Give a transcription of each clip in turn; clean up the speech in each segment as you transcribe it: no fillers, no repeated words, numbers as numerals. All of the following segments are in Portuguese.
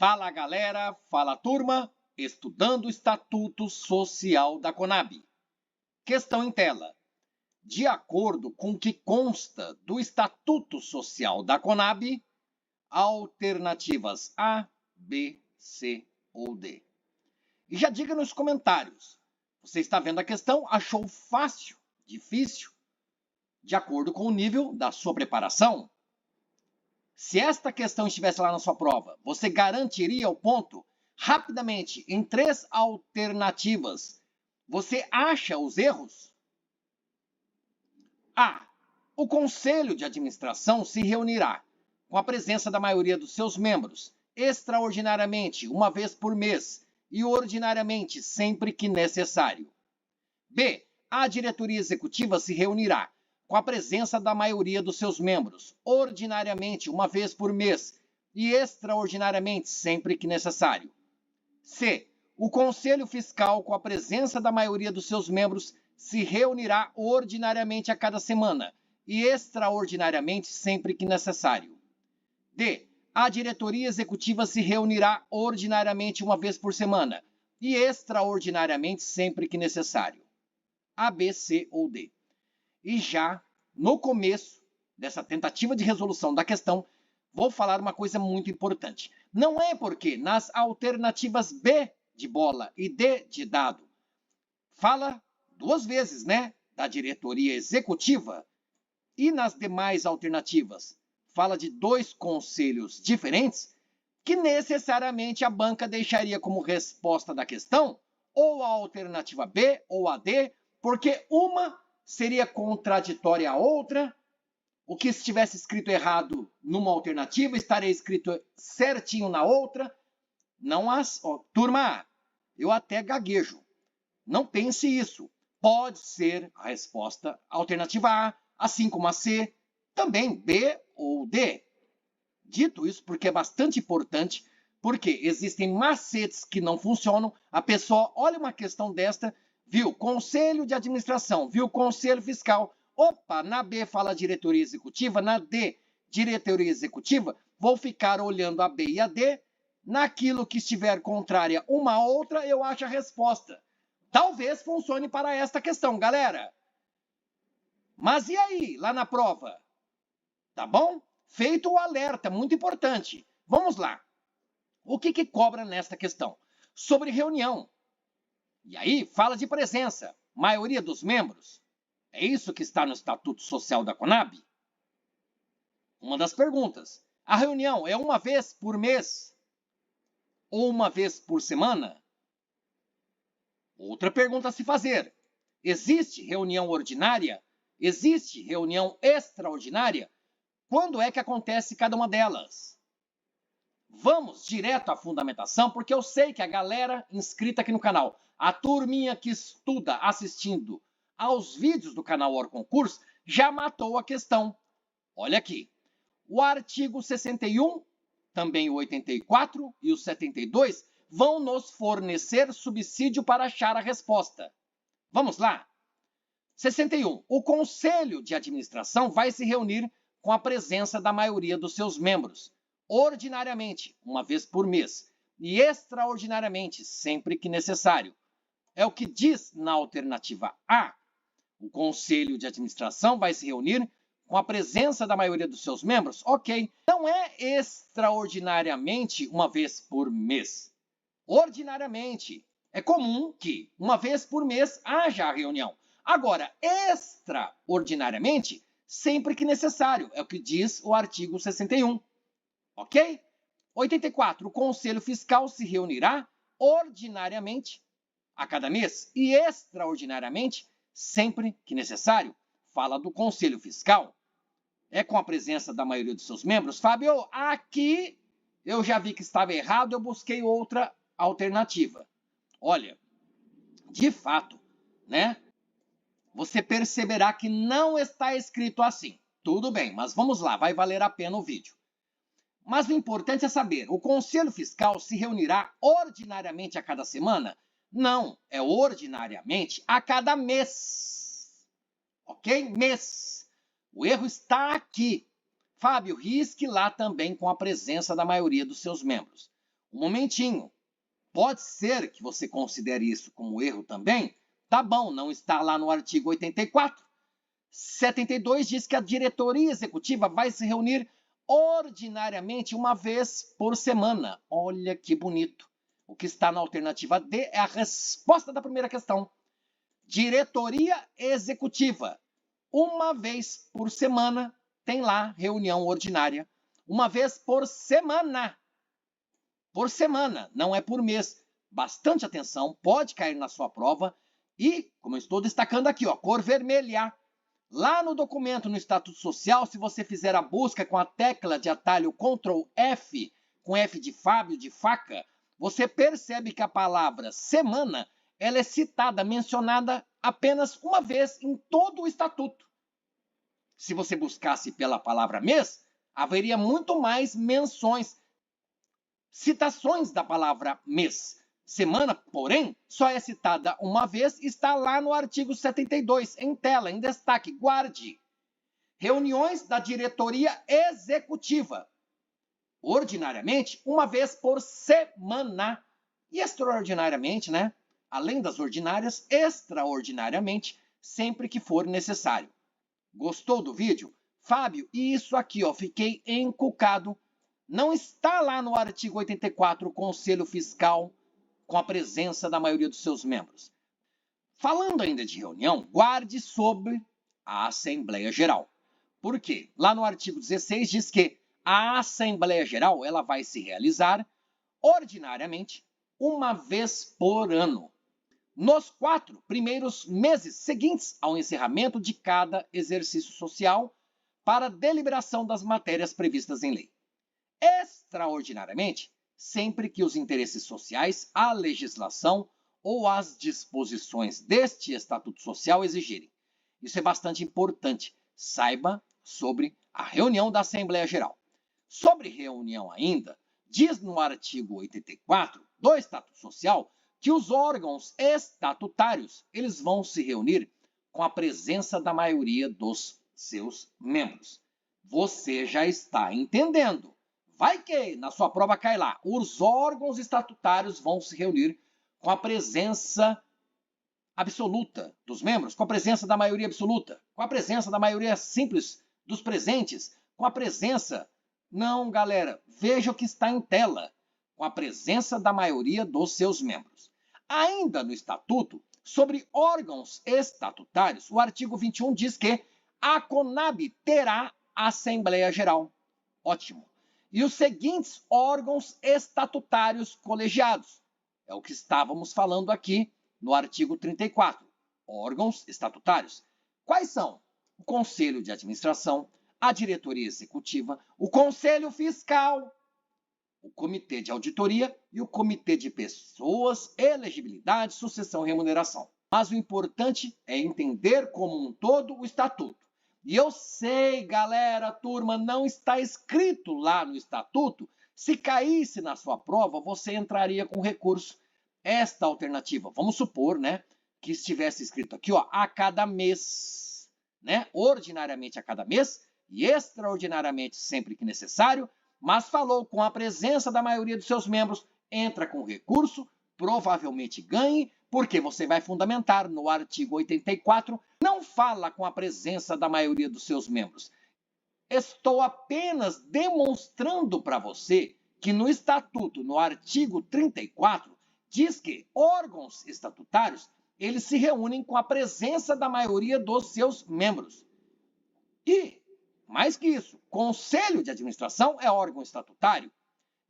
Fala galera, fala turma, estudando o Estatuto Social da Conab. Questão em tela. De acordo com o que consta do Estatuto Social da Conab, alternativas A, B, C ou D. E já diga nos comentários, você está vendo a questão, achou fácil, difícil? De acordo com o nível da sua preparação? Se esta questão estivesse lá na sua prova, você garantiria o ponto? Rapidamente, em 3 alternativas, você acha os erros? A. O Conselho de Administração se reunirá, com a presença da maioria dos seus membros, extraordinariamente, uma vez por mês, e ordinariamente, sempre que necessário. B. A diretoria executiva se reunirá, com a presença da maioria dos seus membros, ordinariamente uma vez por mês e extraordinariamente sempre que necessário. C. O Conselho Fiscal, com a presença da maioria dos seus membros, se reunirá ordinariamente a cada semana e extraordinariamente sempre que necessário. D. A diretoria executiva se reunirá ordinariamente uma vez por semana e extraordinariamente sempre que necessário. A, B, C ou D. E já no começo dessa tentativa de resolução da questão, vou falar uma coisa muito importante. Não é porque nas alternativas B de bola e D de dado, fala 2 vezes, né, da diretoria executiva, e nas demais alternativas fala de 2 conselhos diferentes, que necessariamente a banca deixaria como resposta da questão ou a alternativa B ou a D, porque uma seria contraditória à outra. O que estivesse escrito errado numa alternativa estaria escrito certinho na outra. Não as, turma, eu até gaguejo. Não pense isso. Pode ser a resposta alternativa A, assim como a C, também B ou D. Dito isso, porque é bastante importante, porque existem macetes que não funcionam. A pessoa olha uma questão desta, viu Conselho de Administração, viu Conselho Fiscal. Opa, na B fala diretoria executiva, na D, diretoria executiva. Vou ficar olhando a B e a D. Naquilo que estiver contrária uma à outra, eu acho a resposta. Talvez funcione para esta questão, galera. Mas e aí, lá na prova? Tá bom? Feito o alerta, muito importante. Vamos lá. O que cobra nesta questão? Sobre reunião. E aí, fala de presença, maioria dos membros. É isso que está no Estatuto Social da Conab? Uma das perguntas. A reunião é uma vez por mês? Ou uma vez por semana? Outra pergunta a se fazer. Existe reunião ordinária? Existe reunião extraordinária? Quando é que acontece cada uma delas? Vamos direto à fundamentação, porque eu sei que a galera inscrita aqui no canal, a turminha que estuda assistindo aos vídeos do canal OrConcurso, já matou a questão. Olha aqui, o artigo 61, também o 84 e o 72 vão nos fornecer subsídio para achar a resposta. Vamos lá? 61. O Conselho de Administração vai se reunir com a presença da maioria dos seus membros, ordinariamente, uma vez por mês, e extraordinariamente, sempre que necessário. É o que diz na alternativa A. O Conselho de Administração vai se reunir com a presença da maioria dos seus membros? Ok. Não é extraordinariamente uma vez por mês. Ordinariamente. É comum que, uma vez por mês, haja a reunião. Agora, extraordinariamente, sempre que necessário. É o que diz o artigo 61. Ok? 84. O Conselho Fiscal se reunirá ordinariamente a cada mês e extraordinariamente sempre que necessário. Fala do Conselho Fiscal. É com a presença da maioria dos seus membros? Fábio, aqui eu já vi que estava errado, eu busquei outra alternativa. Olha, de fato, né? Você perceberá que não está escrito assim. Tudo bem, mas vamos lá, vai valer a pena o vídeo. Mas o importante é saber, o Conselho Fiscal se reunirá ordinariamente a cada semana? Não, é ordinariamente a cada mês. Ok? Mês. O erro está aqui. Fábio, risque lá também com a presença da maioria dos seus membros. Um momentinho. Pode ser que você considere isso como erro também? Tá bom, não está lá no artigo 84. 72 diz que a diretoria executiva vai se reunir ordinariamente uma vez por semana. Olha que bonito. O que está na alternativa D é a resposta da primeira questão. Diretoria executiva. Uma vez por semana tem lá reunião ordinária. Uma vez por semana. Por semana, não é por mês. Bastante atenção, pode cair na sua prova. E, como eu estou destacando aqui, ó, cor vermelha. Lá no documento, no Estatuto Social, se você fizer a busca com a tecla de atalho Ctrl F, com F de Fábio, de faca, você percebe que a palavra semana, ela é citada, mencionada apenas uma vez em todo o Estatuto. Se você buscasse pela palavra mês, haveria muito mais menções, citações da palavra mês. Semana, porém, só é citada uma vez e está lá no artigo 72, em tela, em destaque. Guarde. Reuniões da diretoria executiva. Ordinariamente, uma vez por semana. E extraordinariamente, né? Além das ordinárias, extraordinariamente, sempre que for necessário. Gostou do vídeo? Fábio, isso aqui, ó, fiquei encucado. Não está lá no artigo 84 o Conselho Fiscal com a presença da maioria dos seus membros. Falando ainda de reunião, guarde sobre a Assembleia Geral. Por quê? Lá no artigo 16 diz que a Assembleia Geral ela vai se realizar ordinariamente uma vez por ano, nos 4 primeiros meses seguintes ao encerramento de cada exercício social para deliberação das matérias previstas em lei. Extraordinariamente, sempre que os interesses sociais, a legislação ou as disposições deste Estatuto Social exigirem. Isso é bastante importante. Saiba sobre a reunião da Assembleia Geral. Sobre reunião ainda, diz no artigo 84 do Estatuto Social que os órgãos estatutários eles vão se reunir com a presença da maioria dos seus membros. Você já está entendendo. Vai que na sua prova cai lá. Os órgãos estatutários vão se reunir com a presença absoluta dos membros, com a presença da maioria absoluta, com a presença da maioria simples dos presentes, com a presença... Não, galera, veja o que está em tela. Com a presença da maioria dos seus membros. Ainda no Estatuto, sobre órgãos estatutários, o artigo 21 diz que a CONAB terá Assembleia Geral. Ótimo. E os seguintes órgãos estatutários colegiados. É o que estávamos falando aqui no artigo 34. Órgãos estatutários. Quais são? O Conselho de Administração, a Diretoria Executiva, o Conselho Fiscal, o Comitê de Auditoria e o Comitê de Pessoas, Elegibilidade, Sucessão e Remuneração. Mas o importante é entender como um todo o Estatuto. E eu sei, galera, turma, não está escrito lá no Estatuto. Se caísse na sua prova, você entraria com recurso. Esta alternativa, vamos supor, né, que estivesse escrito aqui, ó, a cada mês, né, ordinariamente a cada mês e extraordinariamente sempre que necessário, mas falou com a presença da maioria dos seus membros, entra com recurso, provavelmente ganhe, porque você vai fundamentar no artigo 84, não fala com a presença da maioria dos seus membros. Estou apenas demonstrando para você que no Estatuto, no artigo 34, diz que órgãos estatutários, eles se reúnem com a presença da maioria dos seus membros. E, mais que isso, Conselho de Administração é órgão estatutário,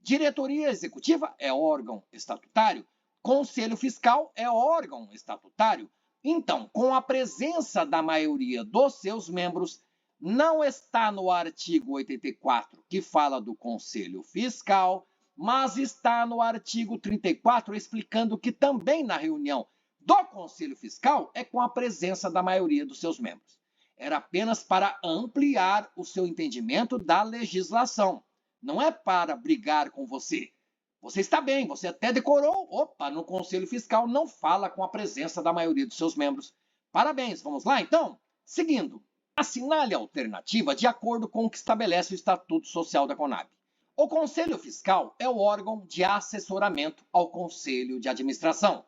Diretoria Executiva é órgão estatutário, Conselho Fiscal é órgão estatutário. Então, com a presença da maioria dos seus membros, não está no artigo 84, que fala do Conselho Fiscal, mas está no artigo 34, explicando que também na reunião do Conselho Fiscal é com a presença da maioria dos seus membros. Era apenas para ampliar o seu entendimento da legislação. Não é para brigar com você. Você está bem, você até decorou. Opa, no Conselho Fiscal não fala com a presença da maioria dos seus membros. Parabéns, vamos lá então? Seguindo, assinale a alternativa de acordo com o que estabelece o Estatuto Social da CONAB. O Conselho Fiscal é o órgão de assessoramento ao Conselho de Administração,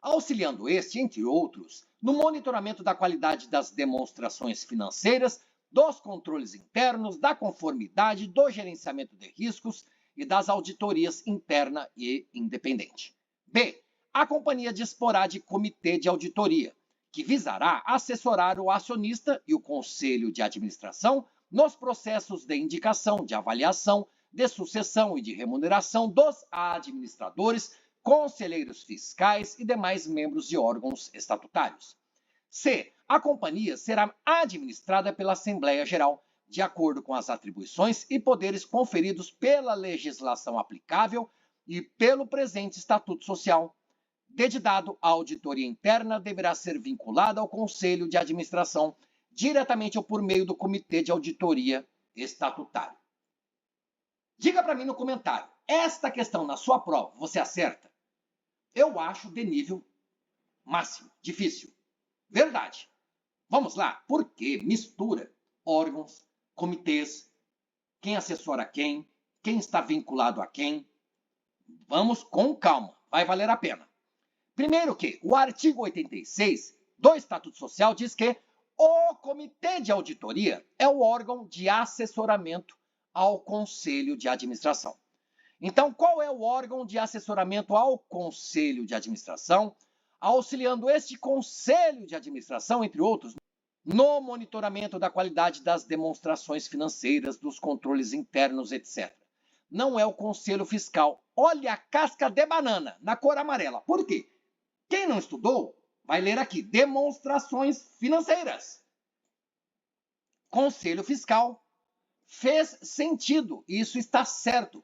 auxiliando este, entre outros, no monitoramento da qualidade das demonstrações financeiras, dos controles internos, da conformidade, do gerenciamento de riscos e das auditorias interna e independente. B. A companhia disporá de comitê de auditoria, que visará assessorar o acionista e o conselho de administração nos processos de indicação, de avaliação, de sucessão e de remuneração dos administradores, conselheiros fiscais e demais membros de órgãos estatutários. C. A companhia será administrada pela Assembleia Geral, de acordo com as atribuições e poderes conferidos pela legislação aplicável e pelo presente Estatuto Social. Dedidado, a auditoria interna deverá ser vinculada ao Conselho de Administração, diretamente ou por meio do Comitê de Auditoria Estatutário. Diga para mim no comentário, esta questão na sua prova, você acerta? Eu acho de nível máximo, difícil. Verdade. Vamos lá, porque mistura órgãos, comitês, quem assessora quem está vinculado a quem. Vamos com calma, vai valer a pena. Primeiro que o artigo 86 do Estatuto Social diz que o Comitê de Auditoria é o órgão de assessoramento ao Conselho de Administração. Então, qual é o órgão de assessoramento ao Conselho de Administração, auxiliando este Conselho de Administração, entre outros, no monitoramento da qualidade das demonstrações financeiras, dos controles internos, etc. Não é o Conselho Fiscal. Olha a casca de banana, na cor amarela. Por quê? Quem não estudou, vai ler aqui, demonstrações financeiras. Conselho Fiscal. Fez sentido, isso está certo.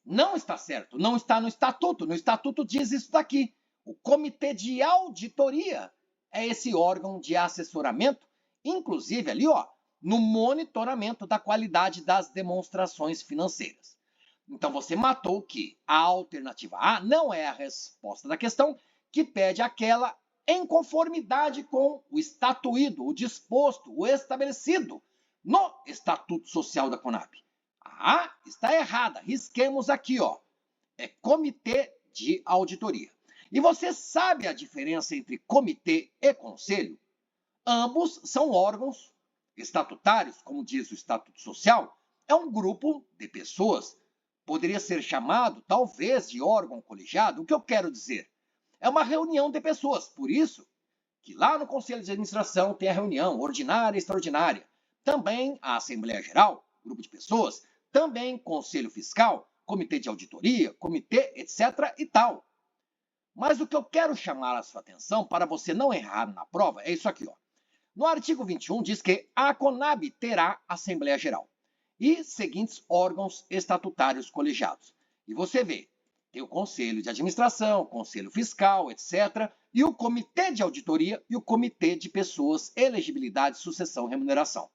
Não está certo, não está no Estatuto. No Estatuto diz isso daqui. O Comitê de Auditoria é esse órgão de assessoramento, inclusive ali, ó, no monitoramento da qualidade das demonstrações financeiras. Então, você matou que a alternativa A não é a resposta da questão, que pede aquela em conformidade com o estatuído, o disposto, o estabelecido no Estatuto Social da Conab. A A está errada, risquemos aqui, ó. É Comitê de Auditoria. E você sabe a diferença entre comitê e conselho? Ambos são órgãos estatutários, como diz o Estatuto Social, é um grupo de pessoas. Poderia ser chamado, talvez, de órgão colegiado. O que eu quero dizer? É uma reunião de pessoas. Por isso que lá no Conselho de Administração tem a reunião ordinária e extraordinária. Também a Assembleia Geral, grupo de pessoas. Também Conselho Fiscal, Comitê de Auditoria, Comitê, etc. e tal. Mas o que eu quero chamar a sua atenção, para você não errar na prova, é isso aqui, ó. No artigo 21 diz que a Conab terá Assembleia Geral e seguintes órgãos estatutários colegiados. E você vê, tem o Conselho de Administração, Conselho Fiscal, etc. E o Comitê de Auditoria e o Comitê de Pessoas, Elegibilidade, Sucessão e Remuneração.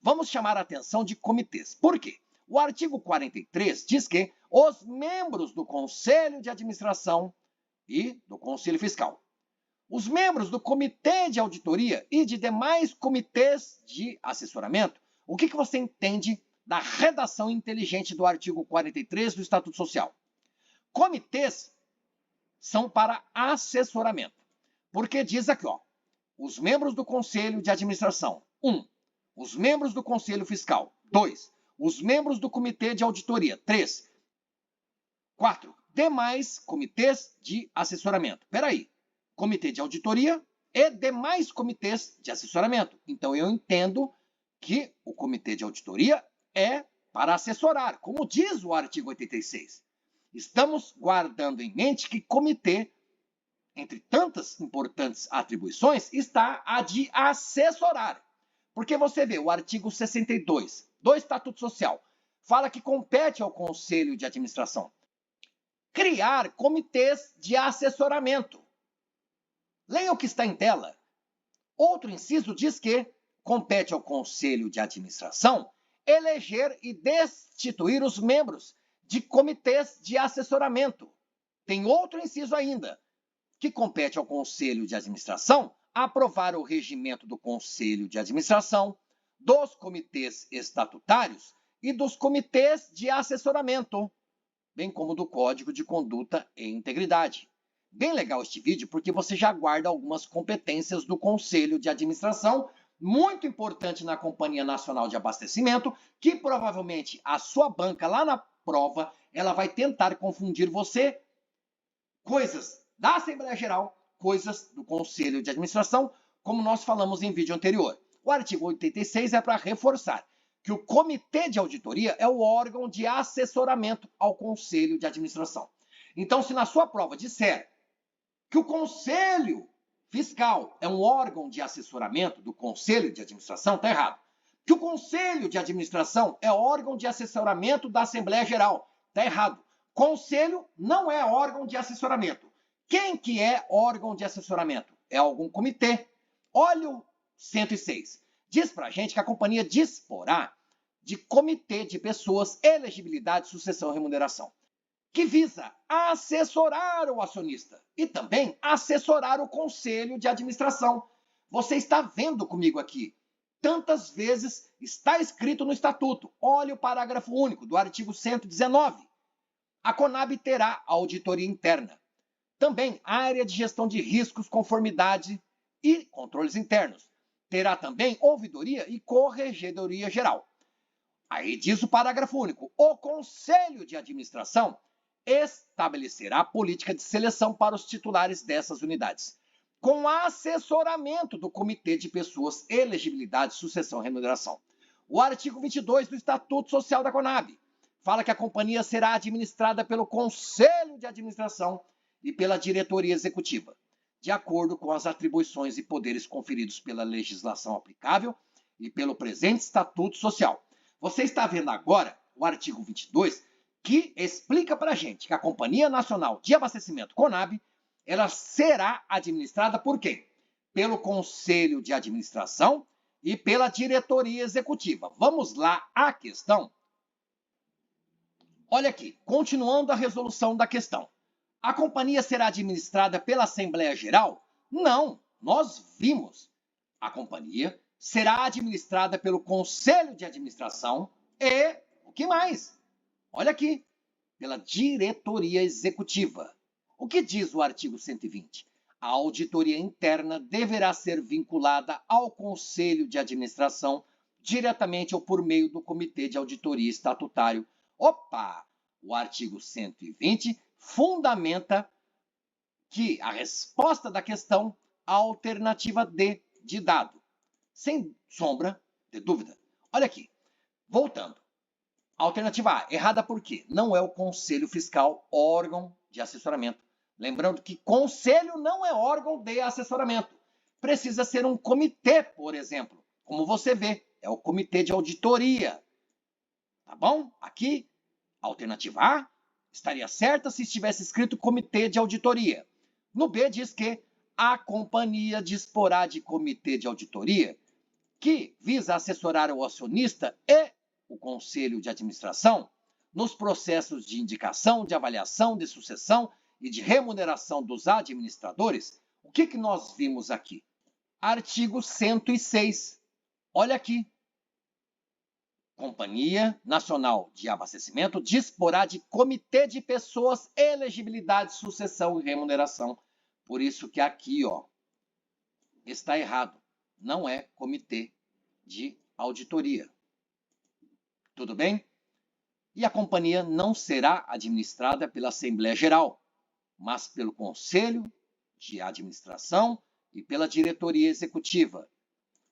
Vamos chamar a atenção de comitês. Por quê? O artigo 43 diz que os membros do Conselho de Administração e do Conselho Fiscal, os membros do Comitê de Auditoria e de demais comitês de assessoramento, o que você entende da redação inteligente do artigo 43 do Estatuto Social? Comitês são para assessoramento, porque diz aqui, ó, os membros do Conselho de Administração, 1. Os membros do Conselho Fiscal, 2. Os membros do Comitê de Auditoria, 3. 4. Demais comitês de assessoramento. Espera aí. Comitê de Auditoria e demais comitês de assessoramento. Então, eu entendo que o Comitê de Auditoria é para assessorar, como diz o artigo 86. Estamos guardando em mente que comitê, entre tantas importantes atribuições, está a de assessorar. Porque você vê o artigo 62 do Estatuto Social, fala que compete ao Conselho de Administração criar comitês de assessoramento. Leia o que está em tela. Outro inciso diz que compete ao Conselho de Administração eleger e destituir os membros de comitês de assessoramento. Tem outro inciso ainda, que compete ao Conselho de Administração aprovar o regimento do Conselho de Administração, dos comitês estatutários e dos comitês de assessoramento, bem como do Código de Conduta e Integridade. Bem legal este vídeo porque você já guarda algumas competências do Conselho de Administração, muito importante na Companhia Nacional de Abastecimento, que provavelmente a sua banca lá na prova, ela vai tentar confundir você, coisas da Assembleia Geral, coisas do Conselho de Administração, como nós falamos em vídeo anterior. O artigo 86 é para reforçar que o Comitê de Auditoria é o órgão de assessoramento ao Conselho de Administração. Então, se na sua prova disser que o Conselho Fiscal é um órgão de assessoramento do Conselho de Administração, está errado. Que o Conselho de Administração é órgão de assessoramento da Assembleia Geral, está errado. Conselho não é órgão de assessoramento. Quem que é órgão de assessoramento? É algum comitê. Olha o 106. Diz pra gente que a companhia disporá de comitê de pessoas, elegibilidade, sucessão e remuneração, que visa assessorar o acionista e também assessorar o conselho de administração. Você está vendo comigo aqui. Tantas vezes está escrito no estatuto. Olha o parágrafo único do artigo 119. A Conab terá auditoria interna. Também área de gestão de riscos, conformidade e controles internos. Terá também ouvidoria e corregedoria geral. Aí diz o parágrafo único. O Conselho de Administração estabelecerá a política de seleção para os titulares dessas unidades, com assessoramento do Comitê de Pessoas, Elegibilidade, Sucessão e Remuneração. O artigo 22 do Estatuto Social da Conab fala que a companhia será administrada pelo Conselho de Administração e pela diretoria executiva, de acordo com as atribuições e poderes conferidos pela legislação aplicável e pelo presente Estatuto Social. Você está vendo agora o artigo 22, que explica para a gente que a Companhia Nacional de Abastecimento, Conab, ela será administrada por quem? Pelo Conselho de Administração e pela diretoria executiva. Vamos lá à questão. Olha aqui, continuando a resolução da questão. A companhia será administrada pela Assembleia Geral? Não, nós vimos. A companhia será administrada pelo Conselho de Administração e o que mais? Olha aqui, pela diretoria executiva. O que diz o artigo 120? A auditoria interna deverá ser vinculada ao Conselho de Administração diretamente ou por meio do Comitê de Auditoria Estatutário. Opa! O artigo 120 fundamenta que a resposta da questão, a alternativa D de dado. Sem sombra de dúvida. Olha aqui, voltando. Alternativa A, errada por quê? Não é o Conselho Fiscal órgão de assessoramento. Lembrando que conselho não é órgão de assessoramento. Precisa ser um comitê, por exemplo. Como você vê, é o Comitê de Auditoria. Tá bom? Aqui, a alternativa A estaria certa se estivesse escrito Comitê de Auditoria. No B diz que a companhia disporá de comitê de auditoria que visa assessorar o acionista e o Conselho de Administração nos processos de indicação, de avaliação, de sucessão e de remuneração dos administradores. O que nós vimos aqui? Artigo 106. Olha aqui. Companhia Nacional de Abastecimento disporá de comitê de pessoas, elegibilidade, sucessão e remuneração. Por isso que aqui, ó, está errado. Não é comitê de auditoria. Tudo bem? E a companhia não será administrada pela Assembleia Geral, mas pelo Conselho de Administração e pela diretoria executiva.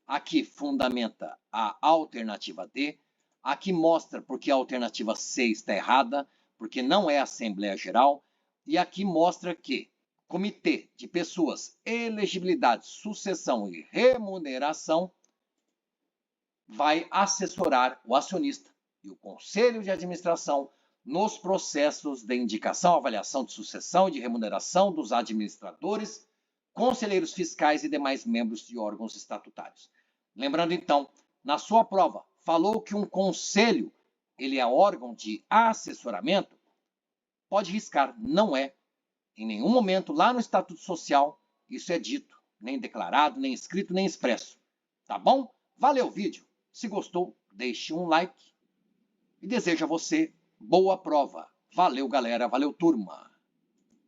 Aqui fundamenta a alternativa D. Aqui mostra porque a alternativa C está errada, porque não é Assembleia Geral. E aqui mostra que Comitê de Pessoas, Elegibilidade, Sucessão e Remuneração vai assessorar o acionista e o Conselho de Administração nos processos de indicação, avaliação de sucessão e de remuneração dos administradores, conselheiros fiscais e demais membros de órgãos estatutários. Lembrando então, na sua prova, falou que um conselho ele é órgão de assessoramento? Pode riscar, não é. Em nenhum momento lá no Estatuto Social isso é dito, nem declarado, nem escrito, nem expresso. Tá bom? Valeu o vídeo. Se gostou, deixe um like. e desejo a você boa prova. Valeu, galera. Valeu, turma.